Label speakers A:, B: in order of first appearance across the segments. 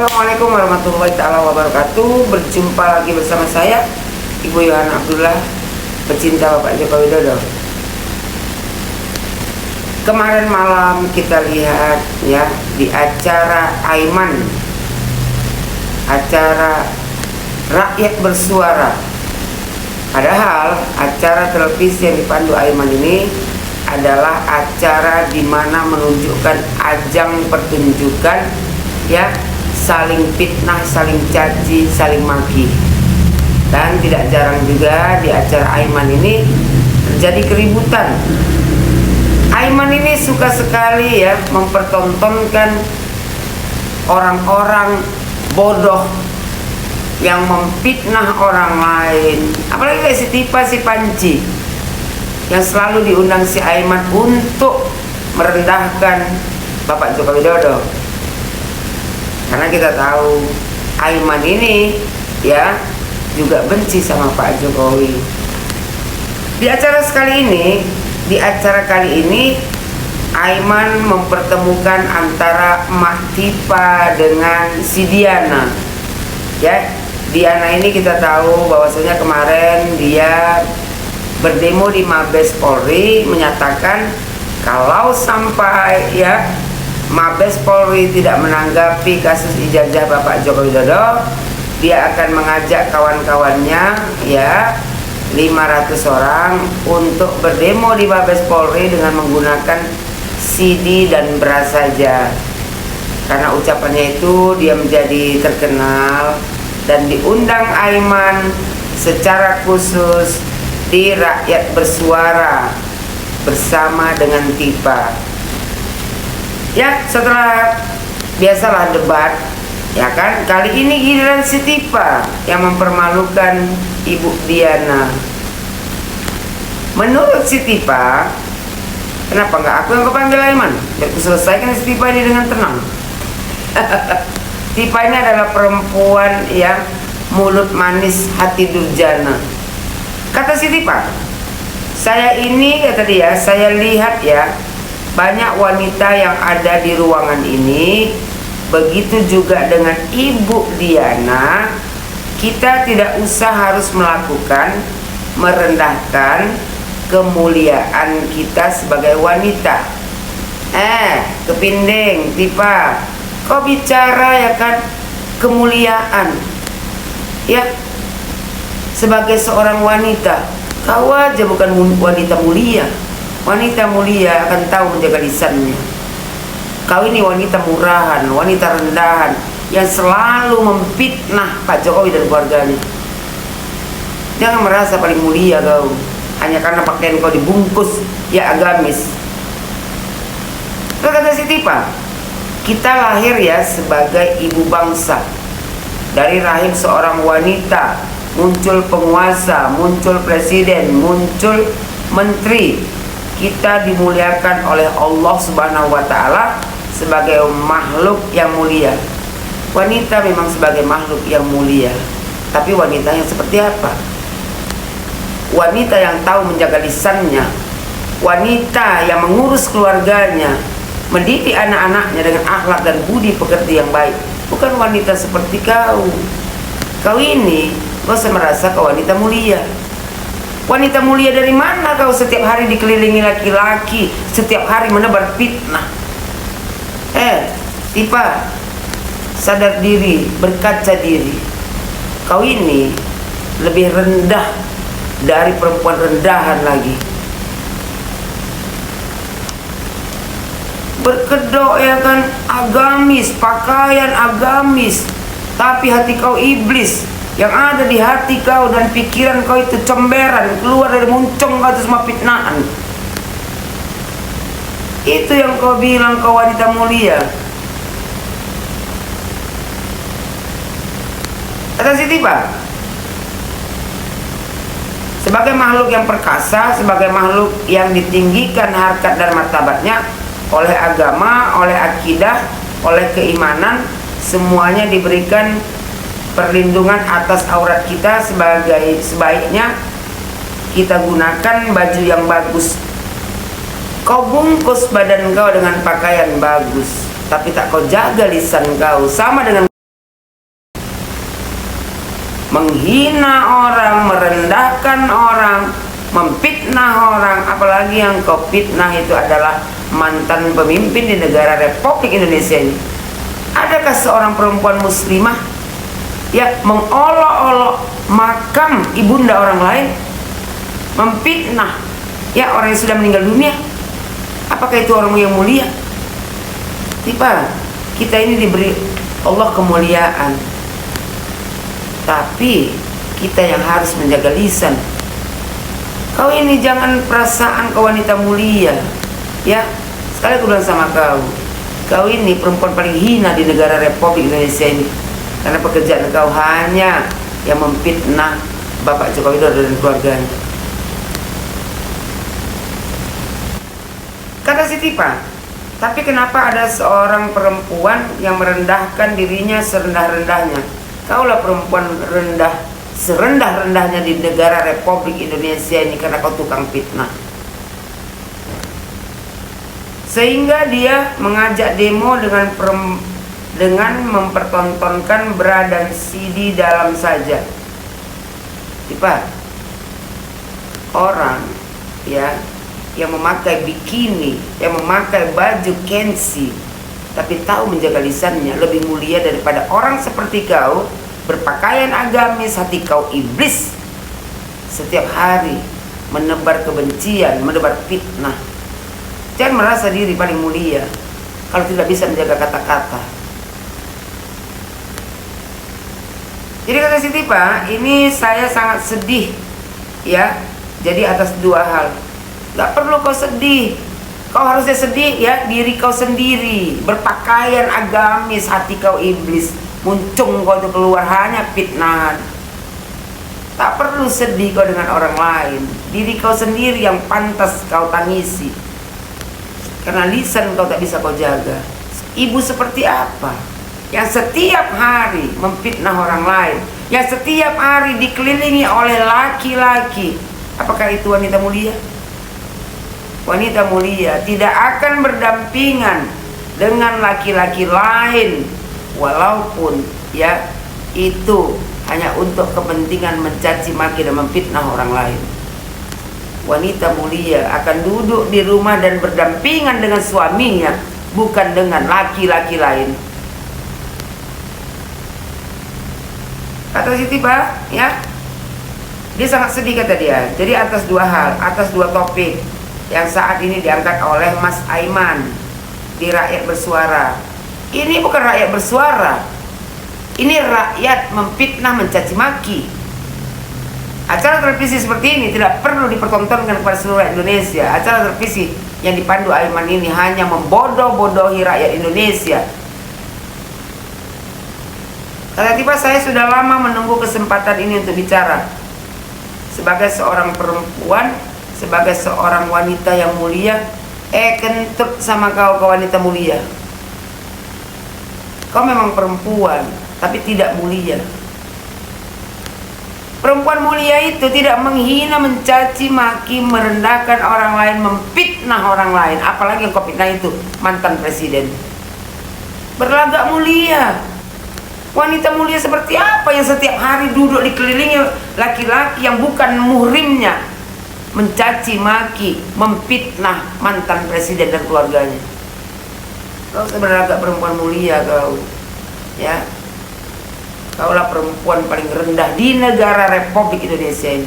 A: Assalamualaikum warahmatullahi taala wabarakatuh. Berjumpa lagi bersama saya Ibu Yohana Abdullah, pecinta Bapak Joko Widodo. Kemarin malam kita lihat ya di acara Aiman, acara rakyat bersuara. Padahal acara televisi yang dipandu Aiman ini adalah acara di mana menunjukkan ajang pertunjukan ya, saling fitnah, saling caci, saling maki. Dan tidak jarang juga di acara Aiman ini terjadi keributan. Aiman ini suka sekali ya mempertontonkan orang-orang bodoh yang memfitnah orang lain. Apalagi kayak si Tipa, si Panci, yang selalu diundang si Aiman untuk merendahkan Bapak Joko Widodo. Karena kita tahu Aiman ini ya juga benci sama Pak Jokowi. Di acara kali ini Aiman mempertemukan antara Mak Tipa dengan si Diana. Ya, Diana ini kita tahu bahwasanya kemarin dia berdemo di Mabes Polri menyatakan kalau sampai ya Mabes Polri tidak menanggapi kasus ijazah Bapak Joko Widodo, dia akan mengajak kawan-kawannya ya 500 orang untuk berdemo di Mabes Polri dengan menggunakan CD dan beras saja. Karena ucapannya itu dia menjadi terkenal dan diundang Aiman secara khusus di Rakyat Bersuara bersama dengan Tipa. Ya, setelah biasalah debat, ya kan, kali ini giliran si Tipa yang mempermalukan Ibu Diana. Menurut si Tipa, kenapa nggak aku yang kepanggil Aiman? Biar aku selesaikan si Tipa ini dengan tenang. Tipa ini adalah perempuan yang mulut manis hati durjana. Kata si Tipa, saya ini, kata dia, saya lihat ya banyak wanita yang ada di ruangan ini. Begitu juga dengan Ibu Diana. Kita tidak usah harus melakukan merendahkan kemuliaan kita sebagai wanita. Kepinding Tipa, kau bicara ya kan kemuliaan ya, sebagai seorang wanita. Kau aja bukan wanita mulia. Wanita mulia akan tahu menjaga lisannya. Kau ini wanita murahan, wanita rendahan yang selalu memfitnah Pak Jokowi dan keluarganya. Jangan merasa paling mulia kau hanya karena pakaian kau dibungkus ya agamis. Terus kata si Tipa, kita lahir ya sebagai ibu bangsa. Dari rahim seorang wanita muncul penguasa, muncul presiden, muncul menteri. Kita dimuliakan oleh Allah Subhanahu wa Ta'ala sebagai makhluk yang mulia. Wanita memang sebagai makhluk yang mulia, tapi wanita yang seperti apa? Wanita yang tahu menjaga lisannya, wanita yang mengurus keluarganya, mendidik anak-anaknya dengan akhlak dan budi pekerti yang baik. Bukan wanita seperti kau. Kau ini kau merasa kau wanita mulia. Wanita mulia dari mana kau setiap hari dikelilingi laki-laki, setiap hari menebar fitnah? Tipa, sadar diri, berkaca diri. Kau ini lebih rendah dari perempuan rendahan lagi. Berkedok ya kan, agamis, pakaian agamis, tapi hati kau iblis. Yang ada di hati kau dan pikiran kau itu comberan, keluar dari muncung kau itu semua fitnahan. Itu yang kau bilang kau wanita mulia. Kata si Tipa, sebagai makhluk yang perkasa, sebagai makhluk yang ditinggikan harkat dan martabatnya oleh agama, oleh akidah, oleh keimanan, semuanya diberikan perlindungan atas aurat kita. Sebaiknya kita gunakan baju yang bagus. Kau bungkus badan kau dengan pakaian bagus, tapi tak kau jaga lisan kau, sama dengan menghina orang, merendahkan orang, memfitnah orang. Apalagi yang kau fitnah itu adalah mantan pemimpin di negara Republik Indonesia ini. Adakah seorang perempuan muslimah yang mengolok-olok makam ibunda orang lain, memfitnah ya orang yang sudah meninggal dunia? Apakah itu orang yang mulia? Tiba kita ini diberi Allah kemuliaan, tapi kita yang harus menjaga lisan. Kau ini jangan perasaan kau wanita mulia, ya. Sekali aku bilang sama kau, kau ini perempuan paling hina di negara Republik Indonesia ini, karena pekerjaan kau hanya yang memfitnah Bapak Joko Widodo dan keluarganya. Kata Siti Pak, tapi kenapa ada seorang perempuan yang merendahkan dirinya serendah-rendahnya? Kaulah perempuan rendah, serendah-rendahnya di negara Republik Indonesia ini karena kau tukang fitnah. Sehingga dia mengajak demo dengan mempertontonkan bra dan CD dalam saja. Tiba orang ya yang memakai bikini, yang memakai baju kensi, tapi tahu menjaga lisannya, lebih mulia daripada orang seperti kau berpakaian agamis, hati kau iblis, setiap hari menebar kebencian, menebar fitnah. Jangan merasa diri paling mulia kalau tidak bisa menjaga kata-kata. Jadi kata Siti Pak, ini saya sangat sedih ya. Jadi atas dua hal. Gak perlu kau sedih. Kau harusnya sedih ya diri kau sendiri, berpakaian agamis, hati kau iblis, muncung kau itu keluar hanya fitnah. Tak perlu sedih kau dengan orang lain. Diri kau sendiri yang pantas kau tangisi, karena lisan kau tak bisa kau jaga. Ibu seperti apa yang setiap hari memfitnah orang lain, yang setiap hari dikelilingi oleh laki-laki? Apakah itu wanita mulia? Wanita mulia tidak akan berdampingan dengan laki-laki lain, walaupun ya itu hanya untuk kepentingan mencaci maki dan memfitnah orang lain. Wanita mulia akan duduk di rumah dan berdampingan dengan suaminya, bukan dengan laki-laki lain. Kata Siti Pak ya, dia sangat sedih kata dia. Jadi atas dua hal, atas dua topik yang saat ini diangkat oleh Mas Aiman di Rakyat Bersuara. Ini bukan rakyat bersuara, ini rakyat memfitnah, mencaci maki. Acara televisi seperti ini tidak perlu dipertontonkan kepada seluruh Indonesia. Acara televisi yang dipandu Aiman ini hanya membodoh-bodohi rakyat Indonesia. Kata tiba saya sudah lama menunggu kesempatan ini untuk bicara. Sebagai seorang perempuan, sebagai seorang wanita yang mulia, kentut sama kau wanita mulia. Kau memang perempuan, tapi tidak mulia. Perempuan mulia itu tidak menghina, mencaci maki, merendahkan orang lain, memfitnah orang lain. Apalagi yang kau fitnah itu mantan presiden. Berlagak mulia. Wanita mulia seperti apa yang setiap hari duduk dikelilingi laki-laki yang bukan muhrimnya, mencaci maki, memfitnah mantan presiden dan keluarganya? Kau sebenarnya perempuan mulia kau, ya. Kaulah perempuan paling rendah di negara Republik Indonesia ini.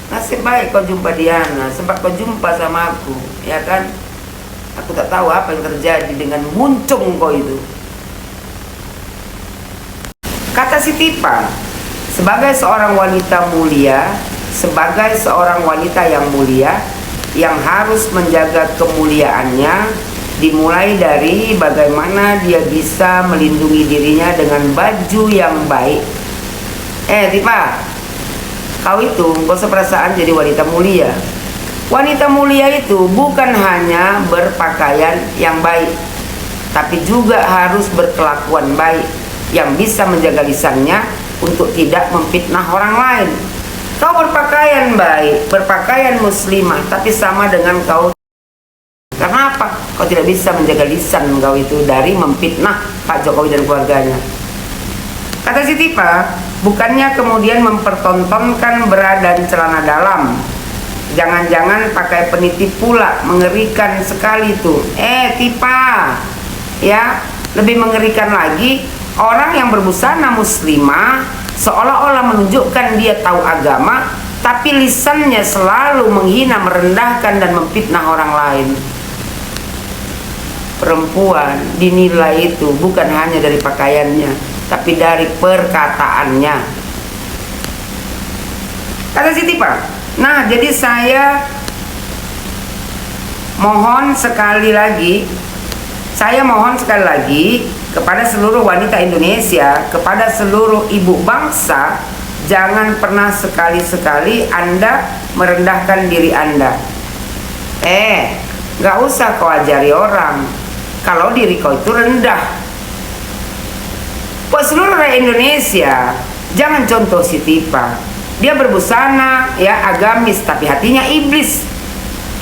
A: Nasib baik kau jumpa Diana, sempat kau jumpa sama aku, ya kan? Aku tak tahu apa yang terjadi dengan muncung kau itu. Kata Siti Pak, sebagai seorang wanita mulia, sebagai seorang wanita yang mulia, yang harus menjaga kemuliaannya dimulai dari bagaimana dia bisa melindungi dirinya dengan baju yang baik. Tipa, kau itu gak usah perasaan jadi wanita mulia. Wanita mulia itu bukan hanya berpakaian yang baik, tapi juga harus berkelakuan baik, yang bisa menjaga lisannya untuk tidak memfitnah orang lain. Kau berpakaian baik, berpakaian muslimah, tapi sama dengan kau. Karena apa? Kau tidak bisa menjaga lisan kau itu dari memfitnah Pak Jokowi dan keluarganya. Kata Siti Pak, Bukannya kemudian mempertontonkan bra dan celana dalam. Jangan-jangan pakai penitip pula, mengerikan sekali tuh. Tipa, ya, lebih mengerikan lagi, orang yang berbusana muslimah seolah-olah menunjukkan dia tahu agama, tapi lisannya selalu menghina, merendahkan dan memfitnah orang lain. Perempuan dinilai itu bukan hanya dari pakaiannya, tapi dari perkataannya. Kata Siti Pak, nah jadi saya mohon sekali lagi kepada seluruh wanita Indonesia, kepada seluruh ibu bangsa, jangan pernah sekali-sekali Anda merendahkan diri Anda. Gak usah kau ajari orang kalau diri kau itu rendah. Buat seluruh rakyat Indonesia, jangan contoh Siti Pak. Dia berbusana, ya, agamis, tapi hatinya iblis.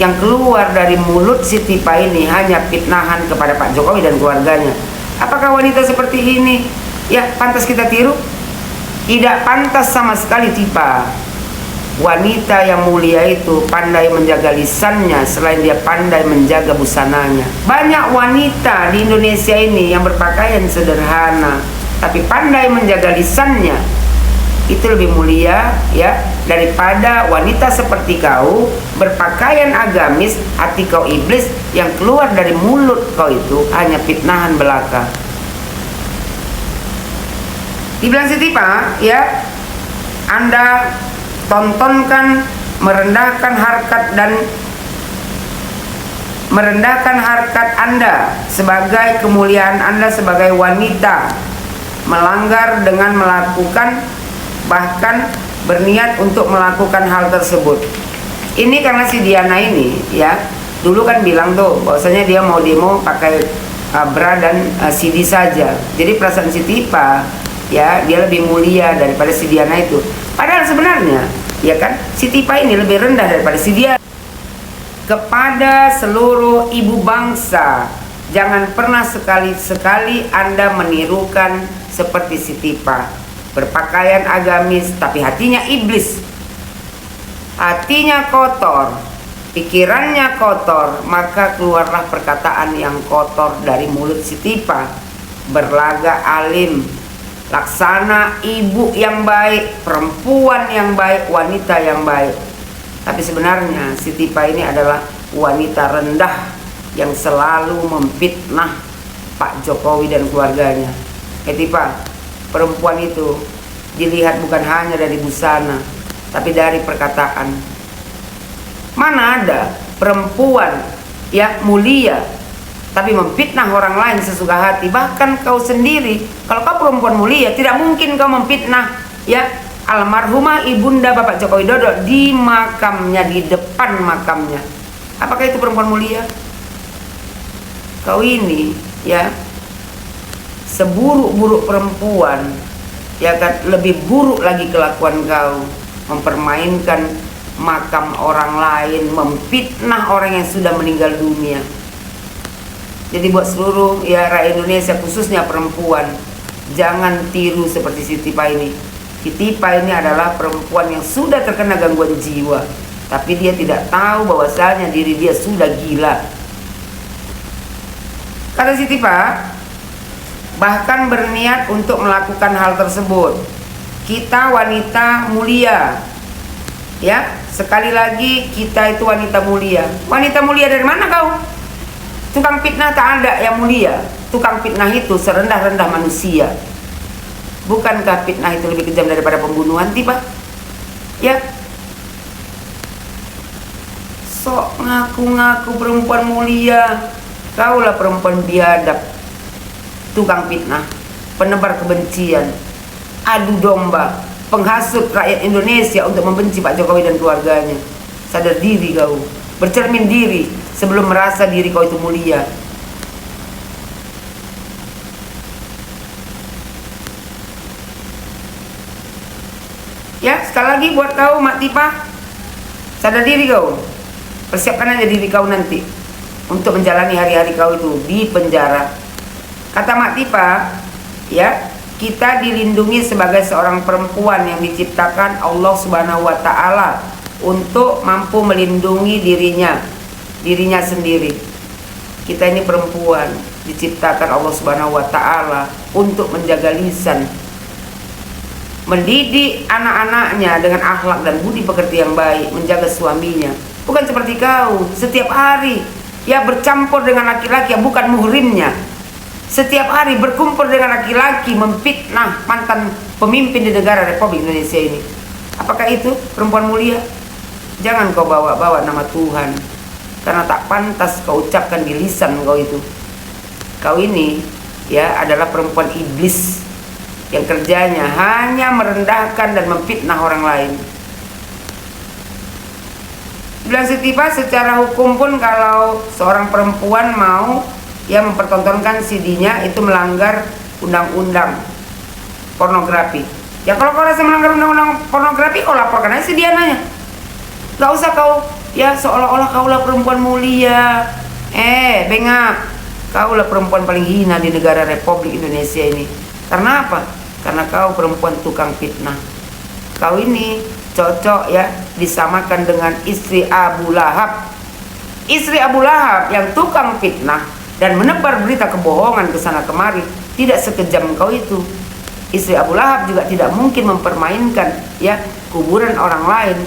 A: Yang keluar dari mulut Siti Pak ini hanya fitnahan kepada Pak Jokowi dan keluarganya. Apakah wanita seperti ini, ya, pantas kita tiru? Tidak pantas sama sekali, Tipa. Wanita yang mulia itu pandai menjaga lisannya selain dia pandai menjaga busananya. Banyak wanita di Indonesia ini yang berpakaian sederhana tapi pandai menjaga lisannya. Itu lebih mulia, ya, daripada wanita seperti kau berpakaian agamis, hati kau iblis, yang keluar dari mulut kau itu hanya fitnahan belaka. Dibilang Siti Pak, ya, Anda tontonkan merendahkan harkat Anda sebagai kemuliaan Anda sebagai wanita, melanggar dengan melakukan, bahkan berniat untuk melakukan hal tersebut. Ini karena si Diana ini, ya, dulu kan bilang tuh bahwasanya dia mau demo pakai bra dan CD saja. Jadi perasaan Siti Pak, ya, dia lebih mulia daripada si Diana itu. Padahal sebenarnya, ya kan, Siti Pak ini lebih rendah daripada si Diana. Kepada seluruh ibu bangsa, jangan pernah sekali-sekali Anda menirukan seperti Siti Pak. Berpakaian agamis tapi hatinya iblis. Hatinya kotor, pikirannya kotor, maka keluarlah perkataan yang kotor dari mulut Siti Pak. Berlaga alim, laksana ibu yang baik, perempuan yang baik, wanita yang baik. Tapi sebenarnya Siti Pak ini adalah wanita rendah yang selalu memfitnah Pak Jokowi dan keluarganya. Siti Pak, perempuan itu dilihat bukan hanya dari busana, tapi dari perkataan. Mana ada perempuan yang mulia tapi memfitnah orang lain sesuka hati? Bahkan kau sendiri, kalau kau perempuan mulia, tidak mungkin kau memfitnah, ya, almarhumah ibunda Bapak Joko Widodo di makamnya, di depan makamnya. Apakah itu perempuan mulia? Kau ini, ya, seburuk-buruk perempuan, ya kan, lebih buruk lagi kelakuan kau, mempermainkan makam orang lain, memfitnah orang yang sudah meninggal dunia. Jadi buat seluruh, ya, rakyat Indonesia, khususnya perempuan, jangan tiru seperti Siti Pak ini. Siti Pak ini adalah perempuan yang sudah terkena gangguan jiwa, tapi dia tidak tahu bahwasanya diri dia sudah gila. Kata Siti Pak, bahkan berniat untuk melakukan hal tersebut. Kita wanita mulia, ya, sekali lagi kita itu wanita mulia. Wanita mulia dari mana kau? Tukang fitnah tak ada yang mulia. Tukang fitnah itu serendah-rendah manusia. Bukankah fitnah itu lebih kejam daripada pembunuhan, Tiba? Ya, sok ngaku-ngaku perempuan mulia, kaulah perempuan biadab, tukang fitnah, penebar kebencian, adu domba, penghasut rakyat Indonesia untuk membenci Pak Jokowi dan keluarganya. Sadar diri kau, bercermin diri sebelum merasa diri kau itu mulia. Ya, sekali lagi buat kau Mak Tipa, sadar diri kau, persiapkan aja diri kau nanti untuk menjalani hari-hari kau itu di penjara. Kata Mak Tipa, ya, kita dilindungi sebagai seorang perempuan yang diciptakan Allah Subhanahu wa taala untuk mampu melindungi dirinya sendiri. Kita ini perempuan diciptakan Allah Subhanahu wa taala untuk menjaga lisan, mendidik anak-anaknya dengan akhlak dan budi pekerti yang baik, menjaga suaminya. Bukan seperti kau setiap hari ya bercampur dengan laki-laki yang bukan muhrimnya. Setiap hari berkumpul dengan laki-laki, memfitnah mantan pemimpin di negara Republik Indonesia ini. Apakah itu perempuan mulia? Jangan kau bawa-bawa nama Tuhan, karena tak pantas kau ucapkan di lisan kau itu. Kau ini ya adalah perempuan iblis yang kerjanya hanya merendahkan dan memfitnah orang lain. Bilang Siti Fah, secara hukum pun kalau seorang perempuan mau ya mempertontonkan CD-nya itu melanggar undang-undang pornografi. Ya kalau kau rasa melanggar undang-undang pornografi, kau laporkan aja si Diananya. Gak usah kau ya seolah-olah kaulah perempuan mulia. Bengak, kaulah perempuan paling hina di negara Republik Indonesia ini. Karena apa? Karena kau perempuan tukang fitnah. Kau ini cocok ya disamakan dengan istri Abu Lahab. Istri Abu Lahab yang tukang fitnah dan menebar berita kebohongan ke sana kemari, tidak sekejam kau itu. Istri Abu Lahab juga tidak mungkin mempermainkan ya kuburan orang lain,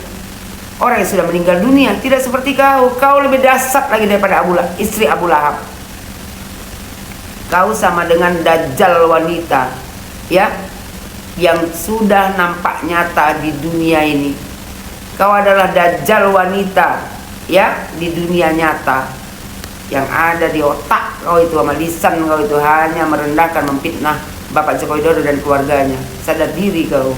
A: orang yang sudah meninggal dunia. Tidak seperti kau. Kau lebih dahsyat lagi daripada istri Abu Lahab. Kau sama dengan dajjal wanita ya, yang sudah nampak nyata di dunia ini. Kau adalah dajjal wanita ya di dunia nyata. Yang ada di otak kau itu sama lisan kau itu hanya merendahkan, memfitnah Bapak Joko Widodo dan keluarganya. Sadar diri kau.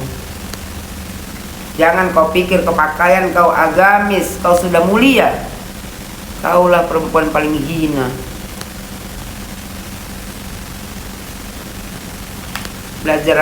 A: Jangan kau pikir kepakaian kau agamis, kau sudah mulia. Kaulah perempuan paling hina. Belajar